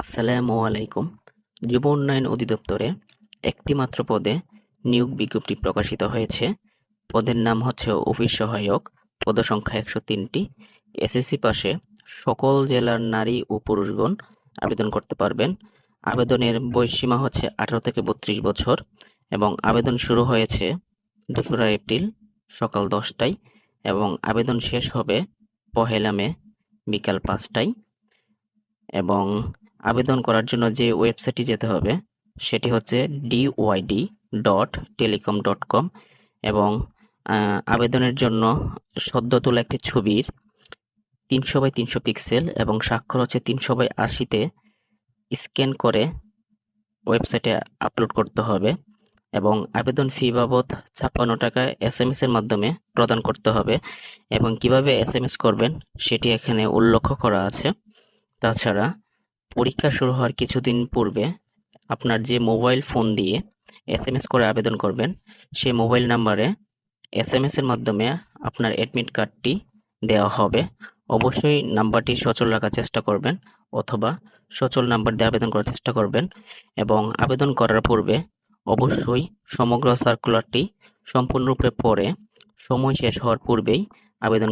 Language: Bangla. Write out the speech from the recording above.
আসসালামু আলাইকুম। যুব উন্নয়ন অধিদপ্তরে একটি মাত্র পদে নিয়োগ বিজ্ঞপ্তি প্রকাশিত হয়েছে। পদের নাম হচ্ছে অফিস সহায়ক। পদসংখ্যা ১০৩টি। এসএসসি পাশে সকল জেলার নারী ও পুরুষগণ আবেদন করতে পারবেন। আবেদনের বয়সসীমা হচ্ছে ১৮ থেকে ৩২ বছর এবং আবেদন শুরু হয়েছে ২রা এপ্রিল সকাল ১০টায় এবং আবেদন শেষ হবে ১লা মে বিকাল ৫টায়। এবং আবেদন করার জন্য যে ওয়েবসাইটে যেতে হবে সেটি হচ্ছে dyd.telecom.com এবং আবেদনের জন্য সদ্য তোলা একটি ছবির ৩০০ বাই ৩০০ পিক্সেল এবং স্বাক্ষর হচ্ছে ৩০০ বাই ৮০-তে স্ক্যান করে ওয়েবসাইটে আপলোড করতে হবে এবং আবেদন ফি বাবদ ৫৬ টাকা এসএমএস এর মাধ্যমে প্রদান করতে হবে এবং কিভাবে এসএমএস করবেন সেটি এখানে উল্লেখ করা আছে। তাছাড়া পরীক্ষা শুরু হওয়ার কিছুদিন পূর্বে আপনার যে মোবাইল ফোন দিয়ে এসএমএস করে আবেদন করবেন সেই মোবাইল নাম্বারে এসএমএস এর মাধ্যমে আপনার অ্যাডমিট কার্ডটি দেওয়া হবে। অবশ্যই নাম্বারটি সচল রাখার চেষ্টা করবেন অথবা সচল নাম্বার দিয়ে আবেদন করার চেষ্টা করবেন এবং আবেদন করার পূর্বে অবশ্যই সমগ্র সার্কুলারটি সম্পূর্ণরূপে পড়ে সময় শেষ হওয়ার পূর্বেই আবেদন